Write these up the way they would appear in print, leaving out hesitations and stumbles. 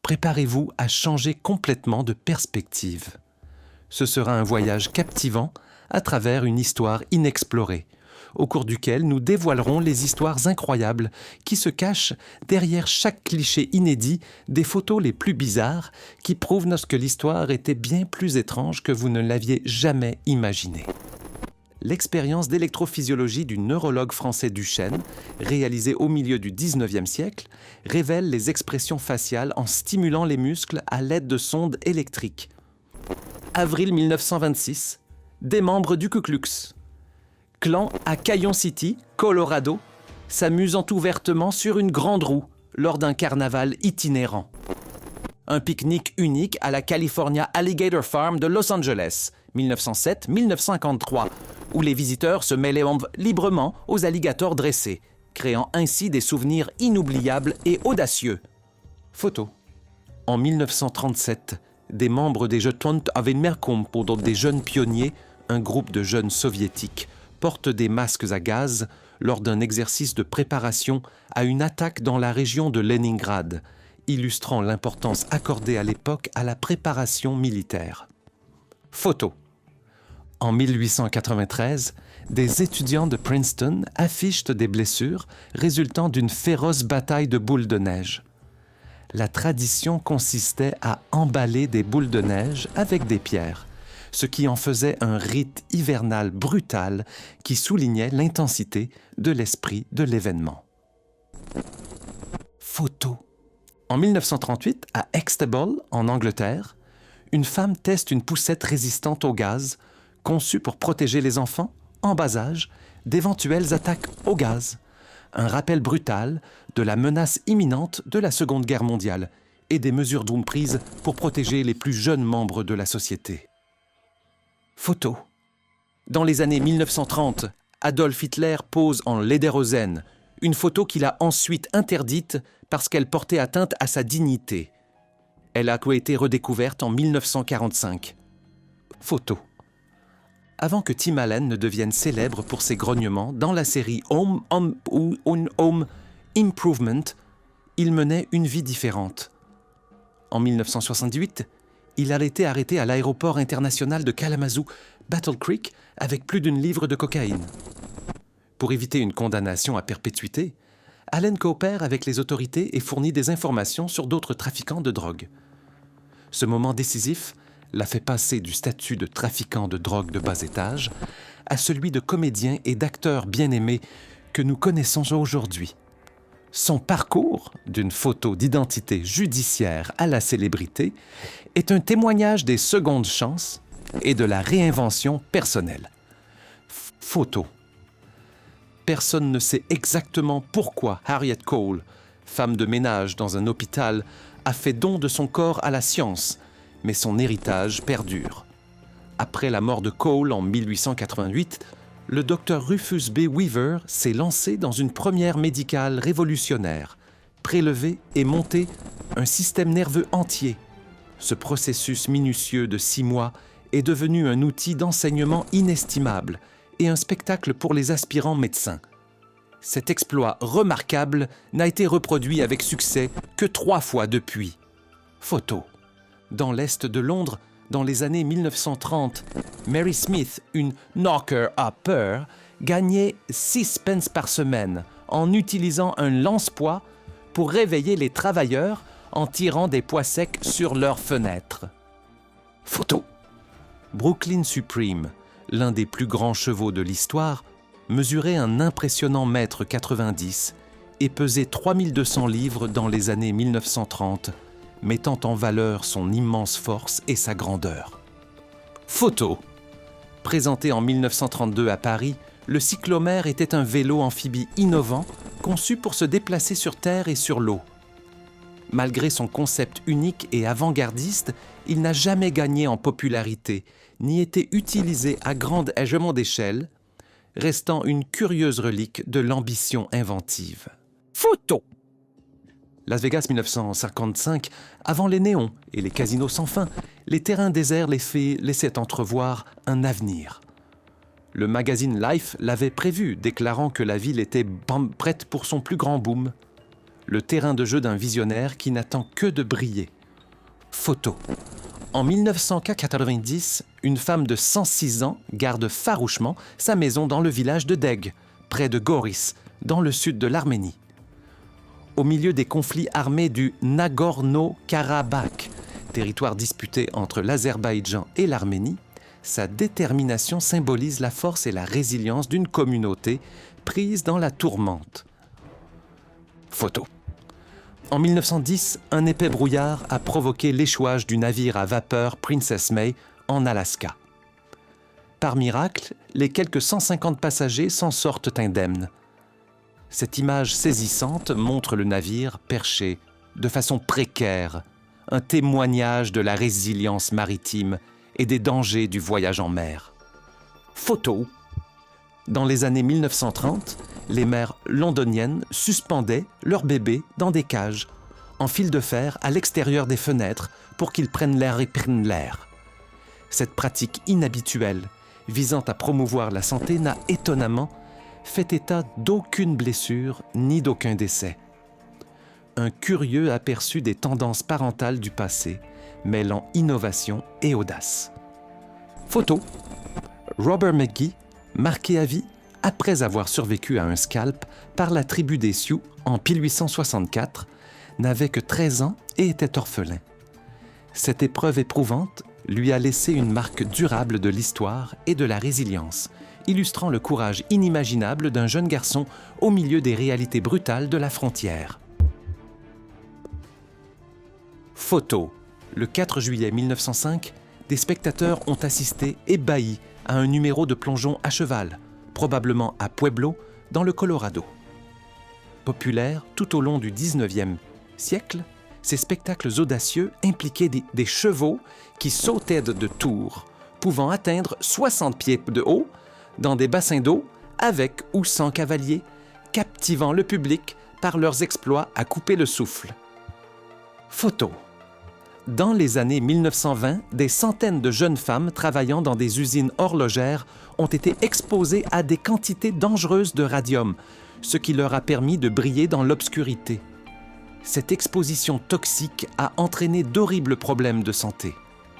Préparez-vous à changer complètement de perspective. Ce sera un voyage captivant à travers une histoire inexplorée, au cours duquel nous dévoilerons les histoires incroyables qui se cachent derrière chaque cliché inédit des photos les plus bizarres qui prouvent que l'histoire était bien plus étrange que vous ne l'aviez jamais imaginé. L'expérience d'électrophysiologie du neurologue français Duchenne, réalisée au milieu du 19e siècle, révèle les expressions faciales en stimulant les muscles à l'aide de sondes électriques. Avril 1926, des membres du Ku Klux Klan à Cayon City, Colorado, s'amusant ouvertement sur une grande roue lors d'un carnaval itinérant. Un pique-nique unique à la California Alligator Farm de Los Angeles, 1907-1953, où les visiteurs se mêlaient librement aux alligators dressés, créant ainsi des souvenirs inoubliables et audacieux. Photo. En 1937, des membres des Jetont Avenmerkum, pour des jeunes pionniers, un groupe de jeunes soviétiques, portent des masques à gaz lors d'un exercice de préparation à une attaque dans la région de Leningrad, illustrant l'importance accordée à l'époque à la préparation militaire. Photo. En 1893, des étudiants de Princeton affichent des blessures résultant d'une féroce bataille de boules de neige. La tradition consistait à emballer des boules de neige avec des pierres, ce qui en faisait un rite hivernal brutal qui soulignait l'intensité de l'esprit de l'événement. Photo. En 1938, à Extable, en Angleterre, une femme teste une poussette résistante au gaz, conçue pour protéger les enfants, en bas âge, d'éventuelles attaques au gaz. Un rappel brutal de la menace imminente de la Seconde Guerre mondiale et des mesures prises pour protéger les plus jeunes membres de la société. Photo. Dans les années 1930, Adolf Hitler pose en Lederhosen, une photo qu'il a ensuite interdite parce qu'elle portait atteinte à sa dignité. Elle a été redécouverte en 1945. Photo. Avant que Tim Allen ne devienne célèbre pour ses grognements dans la série Home Improvement, il menait une vie différente. En 1968, il a été arrêté à l'aéroport international de Kalamazoo, Battle Creek, avec plus d'une livre de cocaïne. Pour éviter une condamnation à perpétuité, Allen coopère avec les autorités et fournit des informations sur d'autres trafiquants de drogue. Ce moment décisif l'a fait passer du statut de trafiquant de drogue de bas étage à celui de comédien et d'acteur bien-aimé que nous connaissons aujourd'hui. Son parcours, d'une photo d'identité judiciaire à la célébrité, est un témoignage des secondes chances et de la réinvention personnelle. Photo. Personne ne sait exactement pourquoi Harriet Cole, femme de ménage dans un hôpital, a fait don de son corps à la science, mais son héritage perdure. Après la mort de Cole en 1888, le docteur Rufus B. Weaver s'est lancé dans une première médicale révolutionnaire, prélever et monter un système nerveux entier. Ce processus minutieux de 6 mois est devenu un outil d'enseignement inestimable et un spectacle pour les aspirants médecins. Cet exploit remarquable n'a été reproduit avec succès que 3 fois depuis. Photo. Dans l'est de Londres, dans les années 1930, Mary Smith, une knocker-upper, gagnait 6 pence par semaine en utilisant un lance-poids pour réveiller les travailleurs en tirant des pois secs sur leurs fenêtres. Photo. Brooklyn Supreme, l'un des plus grands chevaux de l'histoire, mesurait un impressionnant mètre 90 et pesait 3200 livres dans les années 1930, mettant en valeur son immense force et sa grandeur. Photo. Présenté en 1932 à Paris, le cyclomère était un vélo amphibie innovant conçu pour se déplacer sur terre et sur l'eau. Malgré son concept unique et avant-gardiste, il n'a jamais gagné en popularité, ni été utilisé à grande échelle, restant une curieuse relique de l'ambition inventive. Photo. Las Vegas 1955, avant les néons et les casinos sans fin, les terrains déserts laissaient entrevoir un avenir. Le magazine Life l'avait prévu, déclarant que la ville était prête pour son plus grand boom. le terrain de jeu d'un visionnaire qui n'attend que de briller. Photo. En 1990, une femme de 106 ans garde farouchement sa maison dans le village de Deg, près de Goris, dans le sud de l'Arménie. Au milieu des conflits armés du Nagorno-Karabakh, territoire disputé entre l'Azerbaïdjan et l'Arménie, sa détermination symbolise la force et la résilience d'une communauté prise dans la tourmente. Photo. En 1910, un épais brouillard a provoqué l'échouage du navire à vapeur Princess May en Alaska. Par miracle, les quelques 150 passagers s'en sortent indemnes. Cette image saisissante montre le navire perché de façon précaire, un témoignage de la résilience maritime et des dangers du voyage en mer. Photo. Dans les années 1930, les mères londoniennes suspendaient leurs bébés dans des cages, en fil de fer à l'extérieur des fenêtres pour qu'ils prennent l'air et prennent l'air. Cette pratique inhabituelle, visant à promouvoir la santé, n'a étonnamment fait état d'aucune blessure ni d'aucun décès. Un curieux aperçu des tendances parentales du passé, mêlant innovation et audace. Photo. Robert McGee, marqué à vie après avoir survécu à un scalp par la tribu des Sioux en 1864, n'avait que 13 ans et était orphelin. Cette épreuve éprouvante lui a laissé une marque durable de l'histoire et de la résilience, illustrant le courage inimaginable d'un jeune garçon au milieu des réalités brutales de la frontière. Photo. Le 4 juillet 1905, des spectateurs ont assisté ébahis à un numéro de plongeon à cheval, probablement à Pueblo, dans le Colorado. Populaires tout au long du 19e siècle, ces spectacles audacieux impliquaient des chevaux qui sautaient de tours, pouvant atteindre 60 pieds de haut, dans des bassins d'eau, avec ou sans cavaliers, captivant le public par leurs exploits à couper le souffle. Photo. Dans les années 1920, des centaines de jeunes femmes travaillant dans des usines horlogères ont été exposées à des quantités dangereuses de radium, ce qui leur a permis de briller dans l'obscurité. Cette exposition toxique a entraîné d'horribles problèmes de santé.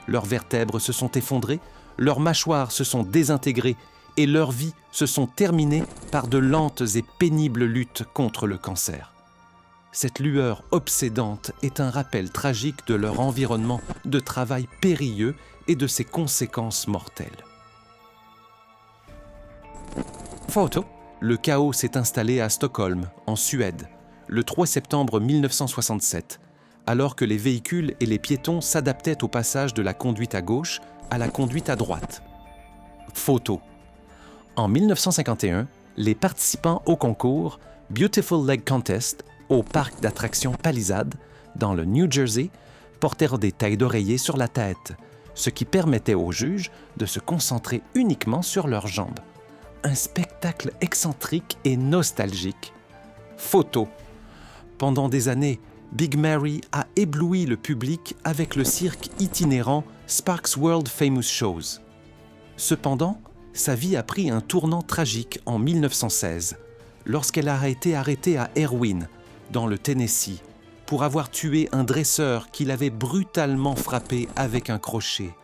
Leurs vertèbres se sont effondrées, leurs mâchoires se sont désintégrées et leurs vies se sont terminées par de lentes et pénibles luttes contre le cancer. Cette lueur obsédante est un rappel tragique de leur environnement de travail périlleux et de ses conséquences mortelles. Photo. Le chaos s'est installé à Stockholm, en Suède, le 3 septembre 1967, alors que les véhicules et les piétons s'adaptaient au passage de la conduite à gauche à la conduite à droite. Photo. En 1951, les participants au concours Beautiful Leg Contest au parc d'attractions Palisade, dans le New Jersey, portèrent des tailles d'oreiller sur la tête, ce qui permettait aux juges de se concentrer uniquement sur leurs jambes. Un spectacle excentrique et nostalgique. Photo. Pendant des années, Big Mary a ébloui le public avec le cirque itinérant Sparks World Famous Shows. Cependant, sa vie a pris un tournant tragique en 1916, lorsqu'elle a été arrêtée à Erwin, dans le Tennessee, pour avoir tué un dresseur qui l'avait brutalement frappé avec un crochet.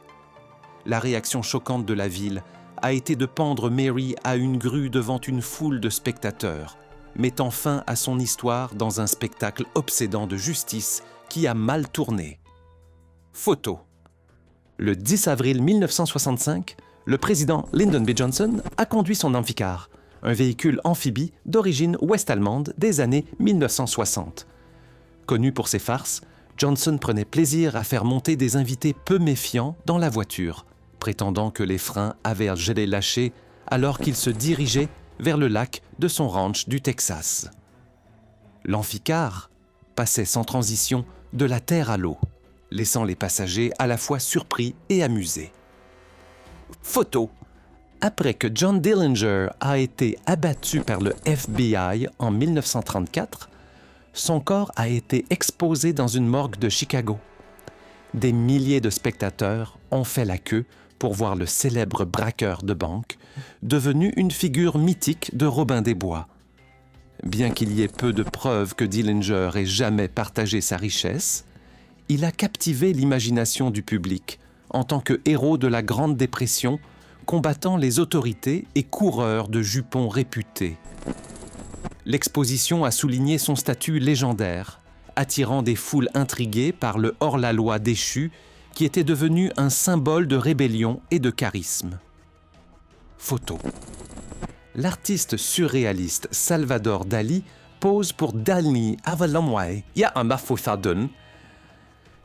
La réaction choquante de la ville a été de pendre Mary à une grue devant une foule de spectateurs, mettant fin à son histoire dans un spectacle obsédant de justice qui a mal tourné. Photo. Le 10 avril 1965, le président Lyndon B. Johnson a conduit son amphicar, un véhicule amphibie d'origine ouest-allemande des années 1960. Connu pour ses farces, Johnson prenait plaisir à faire monter des invités peu méfiants dans la voiture, prétendant que les freins avaient été lâchés alors qu'il se dirigeait vers le lac de son ranch du Texas. L'amphicar passait sans transition de la terre à l'eau, laissant les passagers à la fois surpris et amusés. Photo. Après que John Dillinger a été abattu par le FBI en 1934, son corps a été exposé dans une morgue de Chicago. Des milliers de spectateurs ont fait la queue pour voir le célèbre braqueur de banque, devenu une figure mythique de Robin des Bois. Bien qu'il y ait peu de preuves que Dillinger ait jamais partagé sa richesse, il a captivé l'imagination du public en tant que héros de la Grande Dépression, combattant les autorités et coureur de jupons réputés. L'exposition a souligné son statut légendaire, attirant des foules intriguées par le hors-la-loi déchu qui était devenu un symbole de rébellion et de charisme. Photo. L'artiste surréaliste Salvador Dali pose pour Dali Avalamway Yaamafothadun,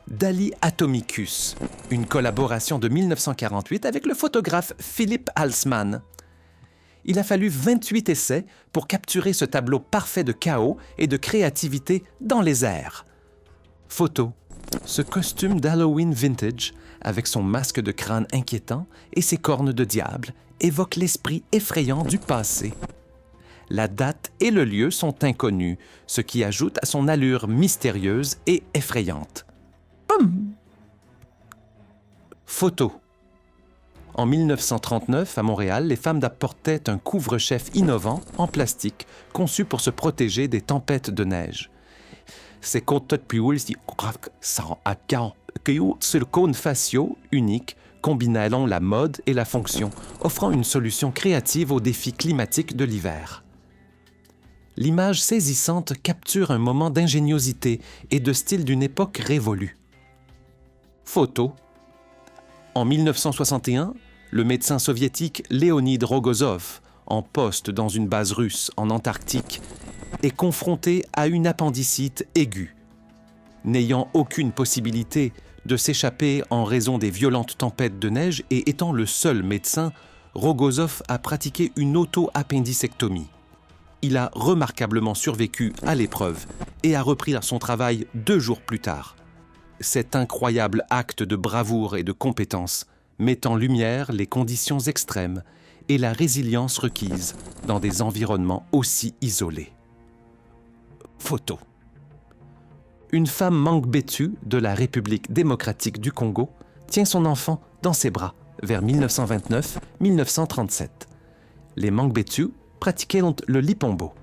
Dali Atomicus, une collaboration de 1948 avec le photographe Philipp Halsmann. Il a fallu 28 essais pour capturer ce tableau parfait de chaos et de créativité dans les airs. Photo. Ce costume d'Halloween vintage, avec son masque de crâne inquiétant et ses cornes de diable, évoque l'esprit effrayant du passé. La date et le lieu sont inconnus, ce qui ajoute à son allure mystérieuse et effrayante. Photo. En 1939, à Montréal, les femmes apportaient un couvre-chef innovant en plastique, conçu pour se protéger des tempêtes de neige. Ces silicone faciaux uniques combinant la mode et la fonction, offrant une solution créative aux défis climatiques de l'hiver. L'image saisissante capture un moment d'ingéniosité et de style d'une époque révolue. Photo. En 1961, le médecin soviétique Léonid Rogozov, en poste dans une base russe en Antarctique, est confronté à une appendicite aiguë. N'ayant aucune possibilité de s'échapper en raison des violentes tempêtes de neige et étant le seul médecin, Rogozov a pratiqué une auto-appendicectomie. Il a remarquablement survécu à l'épreuve et a repris son travail 2 jours plus tard. Cet incroyable acte de bravoure et de compétence met en lumière les conditions extrêmes et la résilience requise dans des environnements aussi isolés. Photo. Une femme Mangbetu de la République démocratique du Congo tient son enfant dans ses bras vers 1929-1937. Les Mangbetu pratiquaient le lipombo,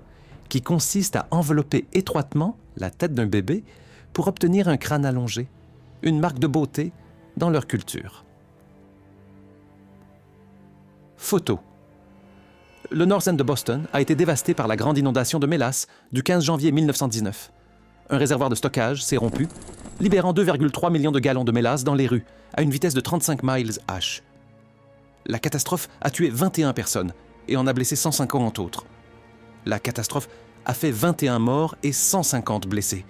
qui consiste à envelopper étroitement la tête d'un bébé pour obtenir un crâne allongé, une marque de beauté dans leur culture. Photo. Le North End de Boston a été dévasté par la grande inondation de mélasse du 15 janvier 1919. Un réservoir de stockage s'est rompu, libérant 2,3 millions de gallons de mélasse dans les rues, à une vitesse de 35 miles h. La catastrophe a tué 21 personnes et en a blessé 150 autres. La catastrophe a fait 21 morts et 150 blessés,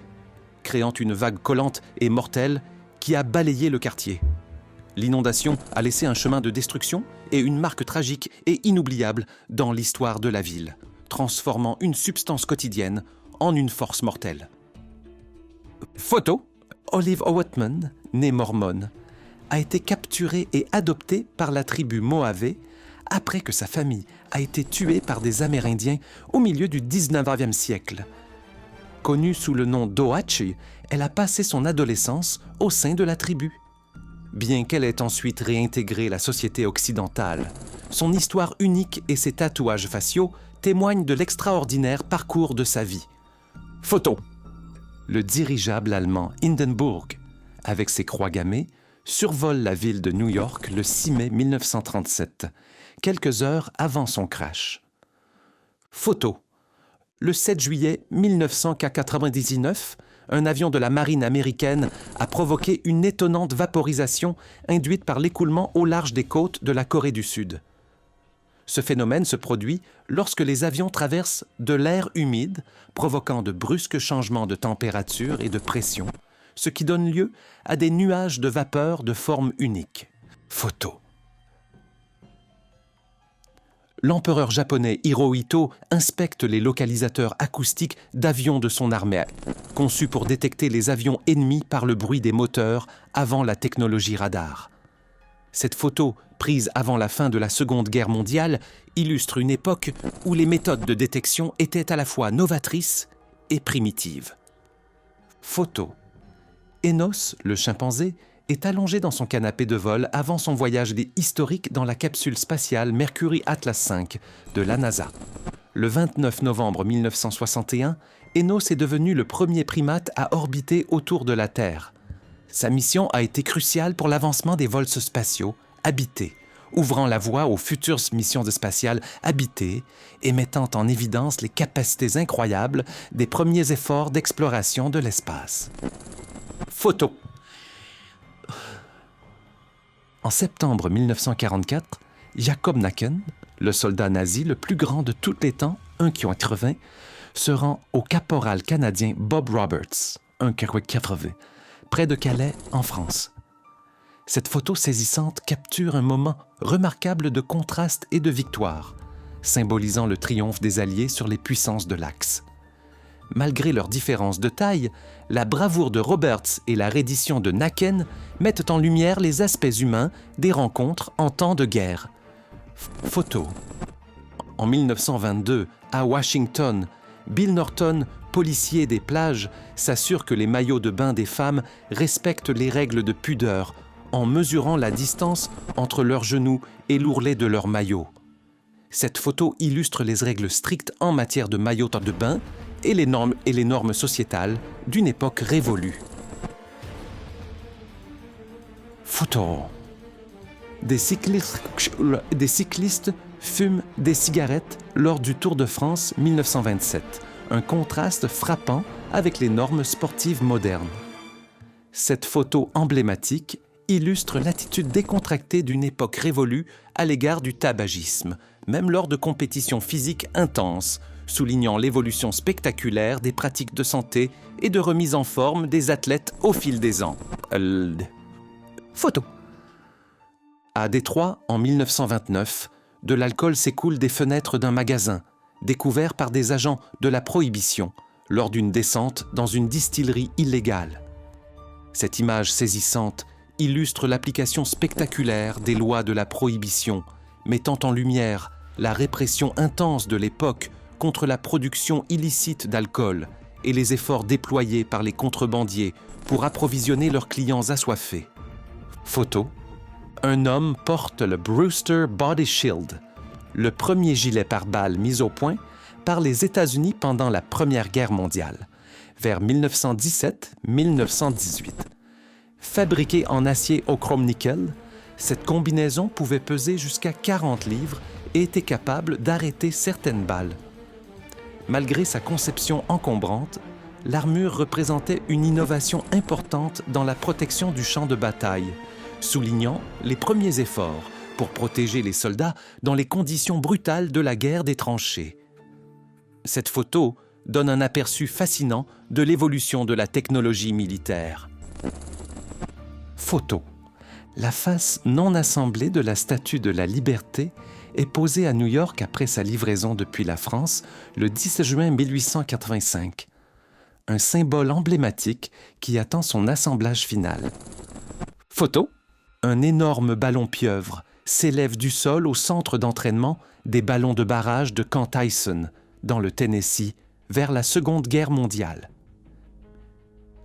créant une vague collante et mortelle qui a balayé le quartier. L'inondation a laissé un chemin de destruction et une marque tragique et inoubliable dans l'histoire de la ville, transformant une substance quotidienne en une force mortelle. Photo. Olive Owatman, née mormone, a été capturée et adoptée par la tribu Mojave après que sa famille a été tuée par des Amérindiens au milieu du 19e siècle. Connue sous le nom d'Ohatchi, elle a passé son adolescence au sein de la tribu. Bien qu'elle ait ensuite réintégré la société occidentale, son histoire unique et ses tatouages faciaux témoignent de l'extraordinaire parcours de sa vie. Photo. Le dirigeable allemand Hindenburg, avec ses croix gammées, survole la ville de New York le 6 mai 1937, quelques heures avant son crash. Photo. Le 7 juillet 1999, un avion de la marine américaine a provoqué une étonnante vaporisation induite par l'écoulement au large des côtes de la Corée du Sud. Ce phénomène se produit lorsque les avions traversent de l'air humide, provoquant de brusques changements de température et de pression, ce qui donne lieu à des nuages de vapeur de forme unique. Photo. L'empereur japonais Hirohito inspecte les localisateurs acoustiques d'avions de son armée, conçus pour détecter les avions ennemis par le bruit des moteurs avant la technologie radar. Cette photo, prise avant la fin de la Seconde Guerre mondiale, illustre une époque où les méthodes de détection étaient à la fois novatrices et primitives. Photo. Enos, le chimpanzé, est allongé dans son canapé de vol avant son voyage historique dans la capsule spatiale Mercury Atlas V de la NASA. Le 29 novembre 1961, Enos est devenu le premier primate à orbiter autour de la Terre. Sa mission a été cruciale pour l'avancement des vols spatiaux habités, ouvrant la voie aux futures missions spatiales habitées et mettant en évidence les capacités incroyables des premiers efforts d'exploration de l'espace. Photo. En septembre 1944, Jacob Nacken, le soldat nazi le plus grand de tous les temps, 1,80 kg, se rend au caporal canadien Bob Roberts, 1,80 kg, près de Calais, en France. Cette photo saisissante capture un moment remarquable de contraste et de victoire, symbolisant le triomphe des Alliés sur les puissances de l'Axe. Malgré leurs différences de taille, la bravoure de Roberts et la reddition de Nacken mettent en lumière les aspects humains des rencontres en temps de guerre. Photo. En 1922, à Washington, Bill Norton, policier des plages, s'assure que les maillots de bain des femmes respectent les règles de pudeur en mesurant la distance entre leurs genoux et l'ourlet de leur maillot. Cette photo illustre les règles strictes en matière de maillot de bain et les normes sociétales d'une époque révolue. Photo. Des cyclistes fument des cigarettes lors du Tour de France 1927, un contraste frappant avec les normes sportives modernes. Cette photo emblématique illustre l'attitude décontractée d'une époque révolue à l'égard du tabagisme, même lors de compétitions physiques intenses, soulignant l'évolution spectaculaire des pratiques de santé et de remise en forme des athlètes au fil des ans. Photo. À Détroit, en 1929, de l'alcool s'écoule des fenêtres d'un magasin, découvert par des agents de la Prohibition lors d'une descente dans une distillerie illégale. Cette image saisissante illustre l'application spectaculaire des lois de la Prohibition, mettant en lumière la répression intense de l'époque contre la production illicite d'alcool et les efforts déployés par les contrebandiers pour approvisionner leurs clients assoiffés. Photo. Un homme porte le Brewster Body Shield, le premier gilet pare-balles mis au point par les États-Unis pendant la Première Guerre mondiale, vers 1917-1918. Fabriquée en acier au chrome-nickel, cette combinaison pouvait peser jusqu'à 40 livres et était capable d'arrêter certaines balles. Malgré sa conception encombrante, l'armure représentait une innovation importante dans la protection du champ de bataille, soulignant les premiers efforts pour protéger les soldats dans les conditions brutales de la guerre des tranchées. Cette photo donne un aperçu fascinant de l'évolution de la technologie militaire. Photo. La face non assemblée de la Statue de la Liberté est posée à New York après sa livraison depuis la France le 10 juin 1885. Un symbole emblématique qui attend son assemblage final. Photo. Un énorme ballon pieuvre s'élève du sol au centre d'entraînement des ballons de barrage de Camp Tyson, dans le Tennessee, vers la Seconde Guerre mondiale.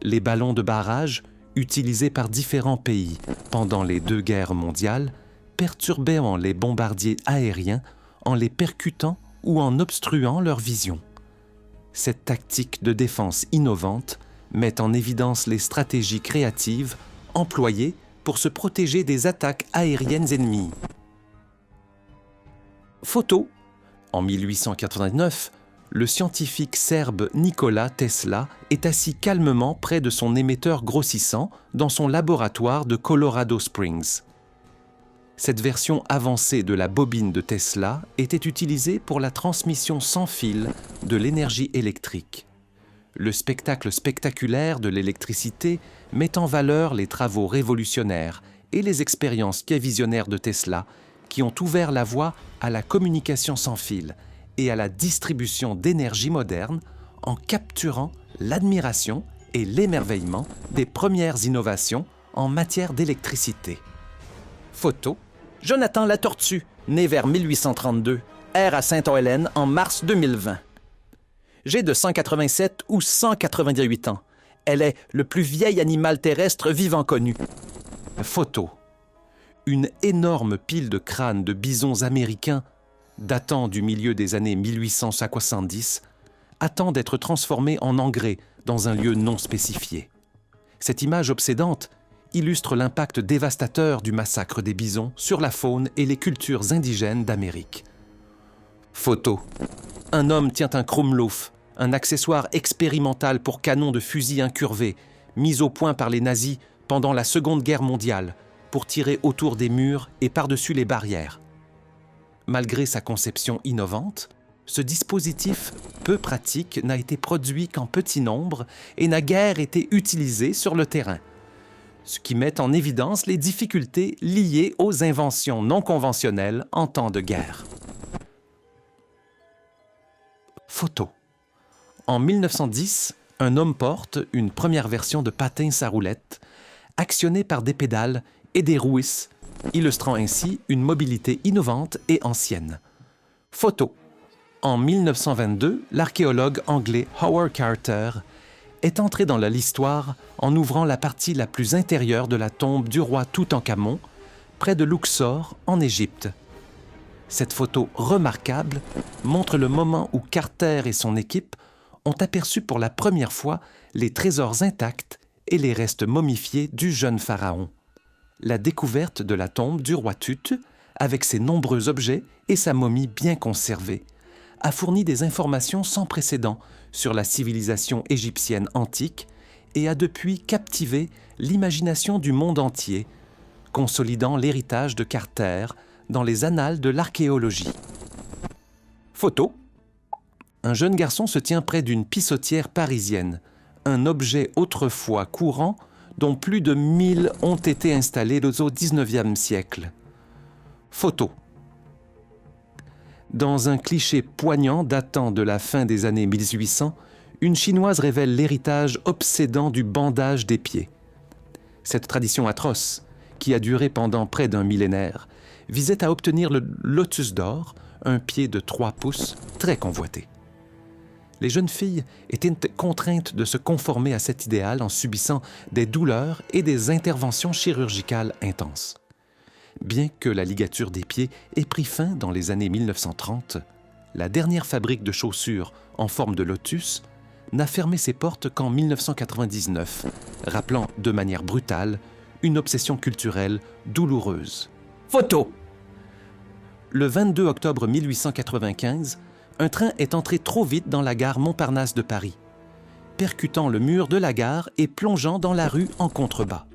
Les ballons de barrage, utilisés par différents pays pendant les deux guerres mondiales, perturbaient les bombardiers aériens en les percutant ou en obstruant leur vision. Cette tactique de défense innovante met en évidence les stratégies créatives employées pour se protéger des attaques aériennes ennemies. Photo. En 1889, le scientifique serbe Nikola Tesla est assis calmement près de son émetteur grossissant dans son laboratoire de Colorado Springs. Cette version avancée de la bobine de Tesla était utilisée pour la transmission sans fil de l'énergie électrique. Le spectacle spectaculaire de l'électricité met en valeur les travaux révolutionnaires et les expériences visionnaires de Tesla qui ont ouvert la voie à la communication sans fil et à la distribution d'énergie moderne en capturant l'admiration et l'émerveillement des premières innovations en matière d'électricité. Photo. Jonathan Latortue, né vers 1832, erre à Sainte-Hélène en mars 2020. J'ai de 187 ou 198 ans. Elle est le plus vieil animal terrestre vivant connu. Photo. Une énorme pile de crânes de bisons américains datant du milieu des années 1870, attend d'être transformé en engrais dans un lieu non spécifié. Cette image obsédante illustre l'impact dévastateur du massacre des bisons sur la faune et les cultures indigènes d'Amérique. Photo. Un homme tient un krumluf, un accessoire expérimental pour canon de fusil incurvé, mis au point par les nazis pendant la Seconde Guerre mondiale, pour tirer autour des murs et par-dessus les barrières. Malgré sa conception innovante, ce dispositif peu pratique n'a été produit qu'en petit nombre et n'a guère été utilisé sur le terrain, ce qui met en évidence les difficultés liées aux inventions non conventionnelles en temps de guerre. Photo. En 1910, un homme porte une première version de patin à roulettes, actionné par des pédales et des roues, illustrant ainsi une mobilité innovante et ancienne. Photo. En 1922, l'archéologue anglais Howard Carter est entré dans l'histoire en ouvrant la partie la plus intérieure de la tombe du roi Toutankhamon, près de Luxor, en Égypte. Cette photo remarquable montre le moment où Carter et son équipe ont aperçu pour la première fois les trésors intacts et les restes momifiés du jeune pharaon. La découverte de la tombe du roi Tut, avec ses nombreux objets et sa momie bien conservée, a fourni des informations sans précédent sur la civilisation égyptienne antique et a depuis captivé l'imagination du monde entier, consolidant l'héritage de Carter dans les annales de l'archéologie. Photo. Un jeune garçon se tient près d'une pissotière parisienne, un objet autrefois courant dont plus de 1000 ont été installés au XIXe siècle. Photo. Dans un cliché poignant datant de la fin des années 1800, une Chinoise révèle l'héritage obsédant du bandage des pieds. Cette tradition atroce, qui a duré pendant près d'un millénaire, visait à obtenir le lotus d'or, un pied de 3 pouces, très convoité. Les jeunes filles étaient contraintes de se conformer à cet idéal en subissant des douleurs et des interventions chirurgicales intenses. Bien que la ligature des pieds ait pris fin dans les années 1930, la dernière fabrique de chaussures en forme de lotus n'a fermé ses portes qu'en 1999, rappelant de manière brutale une obsession culturelle douloureuse. Photo. Le 22 octobre 1895, un train est entré trop vite dans la gare Montparnasse de Paris, percutant le mur de la gare et plongeant dans la rue en contrebas.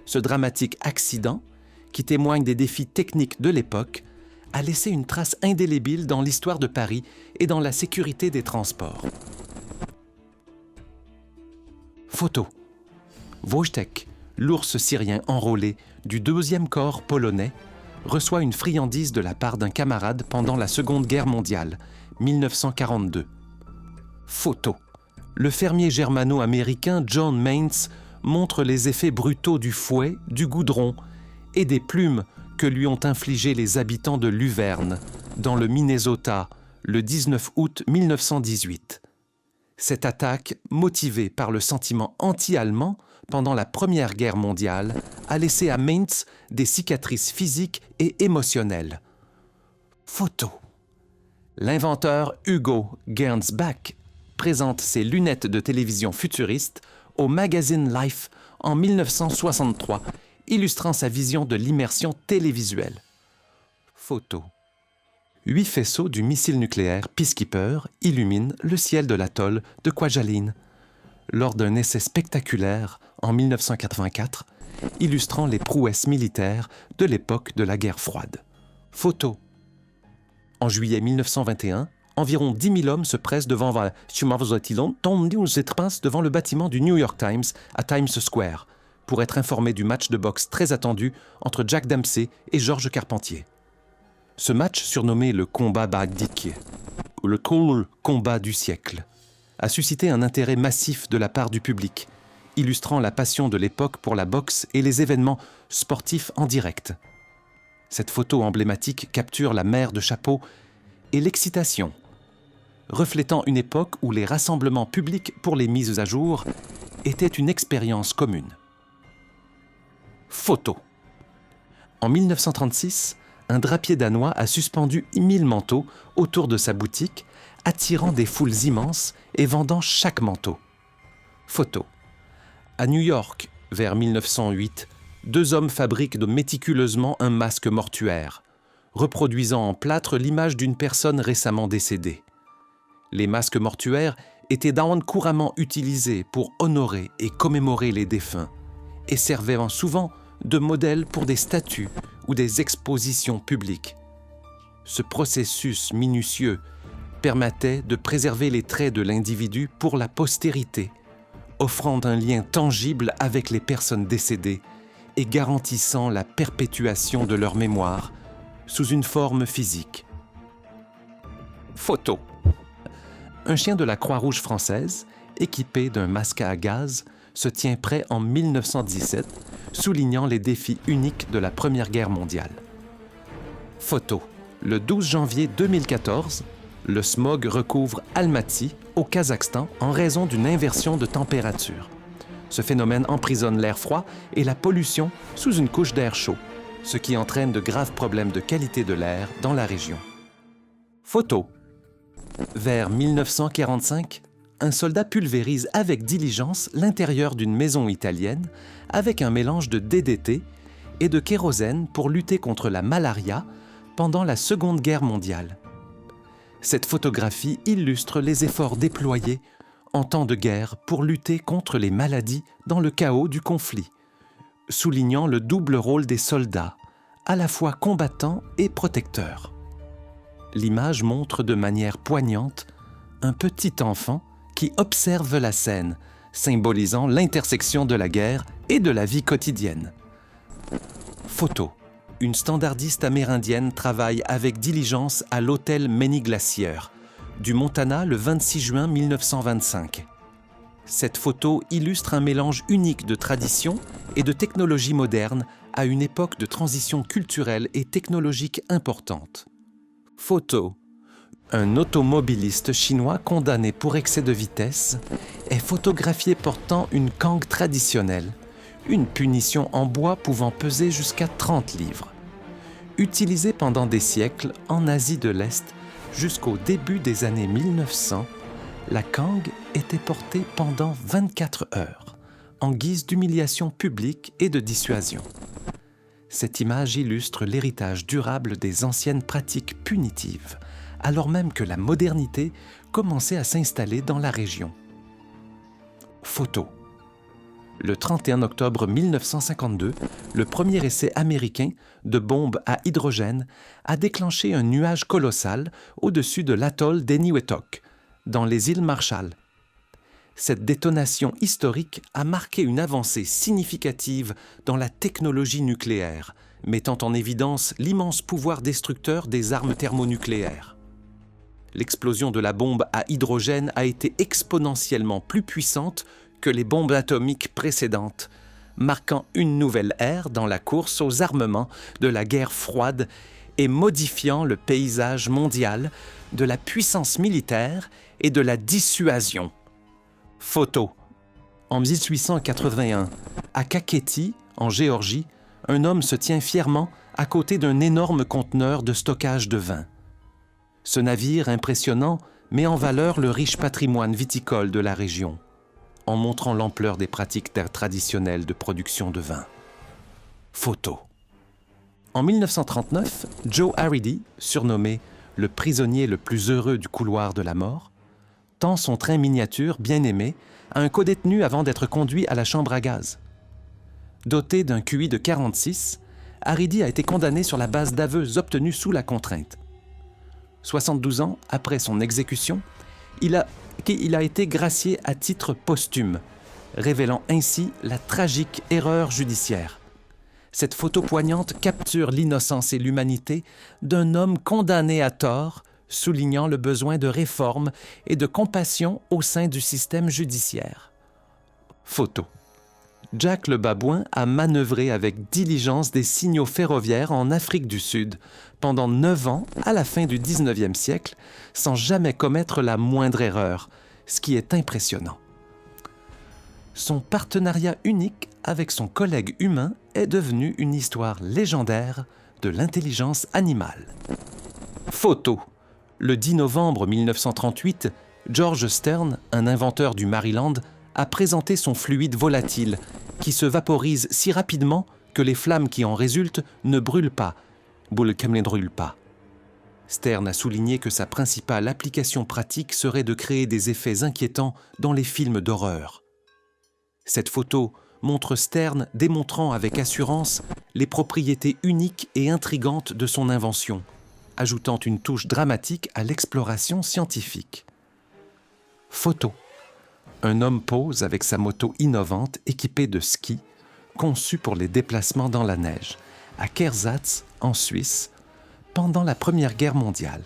Ce dramatique accident, qui témoigne des défis techniques de l'époque, a laissé une trace indélébile dans l'histoire de Paris et dans la sécurité des transports. Photo. Wojtek, l'ours syrien enrôlé du 2e corps polonais, reçoit une friandise de la part d'un camarade pendant la Seconde Guerre mondiale, 1942. Photo. Le fermier germano-américain John Mainz montre les effets brutaux du fouet, du goudron et des plumes que lui ont infligés les habitants de Luverne, dans le Minnesota, le 19 août 1918. Cette attaque, motivée par le sentiment anti-allemand pendant la Première Guerre mondiale, a laissé à Mainz des cicatrices physiques et émotionnelles. Photo. L'inventeur Hugo Gernsback présente ses lunettes de télévision futuristes au magazine Life en 1963, illustrant sa vision de l'immersion télévisuelle. Photo. 8 faisceaux du missile nucléaire Peacekeeper illuminent le ciel de l'atoll de Kwajalein lors d'un essai spectaculaire en 1984, illustrant les prouesses militaires de l'époque de la guerre froide. Photo. En juillet 1921, environ 10 000 hommes se pressent devant le bâtiment du New York Times à Times Square pour être informés du match de boxe très attendu entre Jack Dempsey et Georges Carpentier. Ce match, surnommé le combat Bagdique, ou le combat du siècle, a suscité un intérêt massif de la part du public, illustrant la passion de l'époque pour la boxe et les événements sportifs en direct. Cette photo emblématique capture la mer de chapeau et l'excitation, reflétant une époque où les rassemblements publics pour les mises à jour étaient une expérience commune. Photo. En 1936, un drapier danois a suspendu 1000 manteaux autour de sa boutique, attirant des foules immenses et vendant chaque manteau. Photo. À New York, vers 1908, 2 hommes fabriquent méticuleusement un masque mortuaire, reproduisant en plâtre l'image d'une personne récemment décédée. Les masques mortuaires étaient couramment utilisés pour honorer et commémorer les défunts et servaient souvent de modèle pour des statues ou des expositions publiques. Ce processus minutieux permettait de préserver les traits de l'individu pour la postérité, offrant un lien tangible avec les personnes décédées et garantissant la perpétuation de leur mémoire sous une forme physique. Photo. Un chien de la Croix-Rouge française, équipé d'un masque à gaz, se tient prêt en 1917, soulignant les défis uniques de la Première Guerre mondiale. Photo. Le 12 janvier 2014, le smog recouvre Almaty, au Kazakhstan, en raison d'une inversion de température. Ce phénomène emprisonne l'air froid et la pollution sous une couche d'air chaud, ce qui entraîne de graves problèmes de qualité de l'air dans la région. Photo. Vers 1945, un soldat pulvérise avec diligence l'intérieur d'une maison italienne avec un mélange de DDT et de kérosène pour lutter contre la malaria pendant la Seconde Guerre mondiale. Cette photographie illustre les efforts déployés en temps de guerre pour lutter contre les maladies dans le chaos du conflit, soulignant le double rôle des soldats, à la fois combattants et protecteurs. L'image montre de manière poignante un petit enfant qui observe la scène, symbolisant l'intersection de la guerre et de la vie quotidienne. Photo. Une standardiste amérindienne travaille avec diligence à l'hôtel Many Glacier, du Montana le 26 juin 1925. Cette photo illustre un mélange unique de tradition et de technologie moderne à une époque de transition culturelle et technologique importante. Photo. Un automobiliste chinois condamné pour excès de vitesse est photographié portant une cangue traditionnelle, une punition en bois pouvant peser jusqu'à 30 livres. Utilisée pendant des siècles en Asie de l'Est jusqu'au début des années 1900, la cangue était portée pendant 24 heures, en guise d'humiliation publique et de dissuasion. Cette image illustre l'héritage durable des anciennes pratiques punitives, alors même que la modernité commençait à s'installer dans la région. Photo. Le 31 octobre 1952, le premier essai américain de bombe à hydrogène a déclenché un nuage colossal au-dessus de l'atoll d'Eniwetok, dans les îles Marshall. Cette détonation historique a marqué une avancée significative dans la technologie nucléaire, mettant en évidence l'immense pouvoir destructeur des armes thermonucléaires. L'explosion de la bombe à hydrogène a été exponentiellement plus puissante que les bombes atomiques précédentes, marquant une nouvelle ère dans la course aux armements de la guerre froide et modifiant le paysage mondial de la puissance militaire et de la dissuasion. Photo. En 1881, à Kakheti, en Géorgie, un homme se tient fièrement à côté d'un énorme conteneur de stockage de vin. Ce navire impressionnant met en valeur le riche patrimoine viticole de la région, en montrant l'ampleur des pratiques traditionnelles de production de vin. Photo. En 1939, Joe Harridy, surnommé le prisonnier le plus heureux du couloir de la mort, tend son train miniature bien-aimé à un codétenu avant d'être conduit à la chambre à gaz. Doté d'un QI de 46, Harridy a été condamné sur la base d'aveux obtenus sous la contrainte. 72 ans après son exécution, il a été gracié à titre posthume, révélant ainsi la tragique erreur judiciaire. Cette photo poignante capture l'innocence et l'humanité d'un homme condamné à tort, soulignant le besoin de réforme et de compassion au sein du système judiciaire. Photo. Jack le Babouin a manœuvré avec diligence des signaux ferroviaires en Afrique du Sud pendant 9 ans à la fin du 19e siècle, sans jamais commettre la moindre erreur, ce qui est impressionnant. Son partenariat unique avec son collègue humain est devenu une histoire légendaire de l'intelligence animale. Photo. Le 10 novembre 1938, George Stern, un inventeur du Maryland, a présenté son fluide volatile qui se vaporise si rapidement que les flammes qui en résultent ne brûlent pas. Stern a souligné que sa principale application pratique serait de créer des effets inquiétants dans les films d'horreur. Cette photo montre Stern démontrant avec assurance les propriétés uniques et intrigantes de son invention, ajoutant une touche dramatique à l'exploration scientifique. Photo. Un homme pose avec sa moto innovante équipée de skis, conçue pour les déplacements dans la neige, à Kersatz, en Suisse, pendant la Première Guerre mondiale.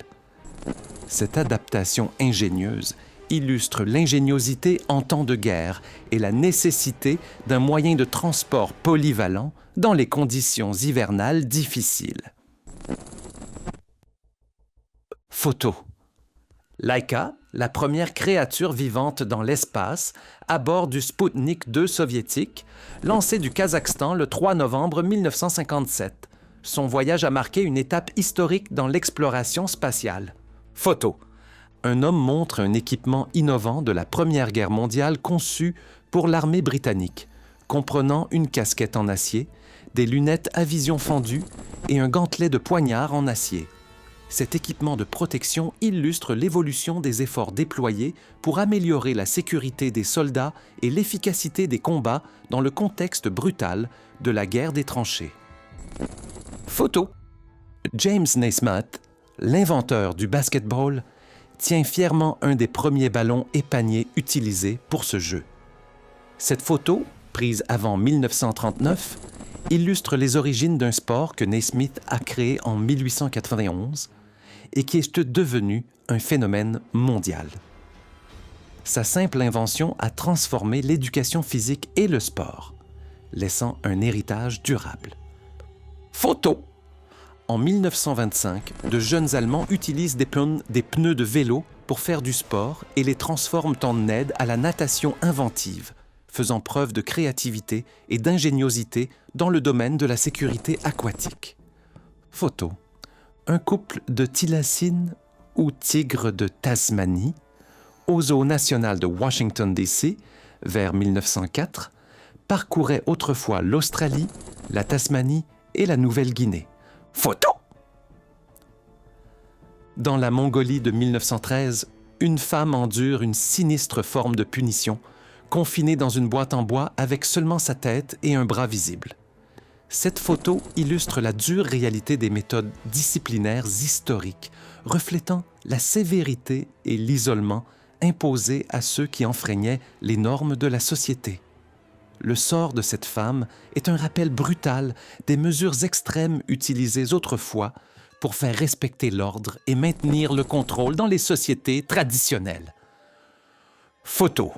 Cette adaptation ingénieuse illustre l'ingéniosité en temps de guerre et la nécessité d'un moyen de transport polyvalent dans les conditions hivernales difficiles. Photo. Laika, la première créature vivante dans l'espace, à bord du Sputnik 2 soviétique, lancé du Kazakhstan le 3 novembre 1957. Son voyage a marqué une étape historique dans l'exploration spatiale. Photo. Un homme montre un équipement innovant de la Première Guerre mondiale conçu pour l'armée britannique, comprenant une casquette en acier, des lunettes à vision fendue et un gantelet de poignard en acier. Cet équipement de protection illustre l'évolution des efforts déployés pour améliorer la sécurité des soldats et l'efficacité des combats dans le contexte brutal de la guerre des tranchées. Photo. James Naismith, l'inventeur du basketball, tient fièrement un des premiers ballons et paniers utilisés pour ce jeu. Cette photo, prise avant 1939, illustre les origines d'un sport que Naismith a créé en 1891 et qui est devenu un phénomène mondial. Sa simple invention a transformé l'éducation physique et le sport, laissant un héritage durable. Photo. En 1925, de jeunes Allemands utilisent des pneus de vélo pour faire du sport et les transforment en aide à la natation inventive, faisant preuve de créativité et d'ingéniosité dans le domaine de la sécurité aquatique. Photo. Un couple de thylacines ou tigres de Tasmanie, au Zoo national de Washington, D.C., vers 1904, parcourait autrefois l'Australie, la Tasmanie et la Nouvelle-Guinée. Photo. Dans la Mongolie de 1913, une femme endure une sinistre forme de punition, confinée dans une boîte en bois avec seulement sa tête et un bras visible. Cette photo illustre la dure réalité des méthodes disciplinaires historiques, reflétant la sévérité et l'isolement imposés à ceux qui enfreignaient les normes de la société. Le sort de cette femme est un rappel brutal des mesures extrêmes utilisées autrefois pour faire respecter l'ordre et maintenir le contrôle dans les sociétés traditionnelles. Photo.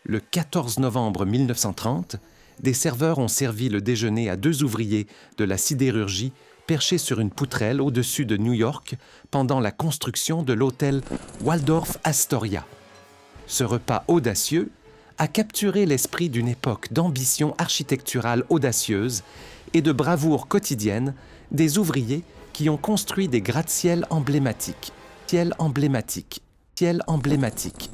Le 14 novembre 1930, des serveurs ont servi le déjeuner à deux ouvriers de la sidérurgie perchés sur une poutrelle au-dessus de New York pendant la construction de l'hôtel Waldorf Astoria. Ce repas audacieux a capturé l'esprit d'une époque d'ambition architecturale audacieuse et de bravoure quotidienne des ouvriers qui ont construit des gratte-ciel emblématiques, ciel emblématique, ciel emblématique,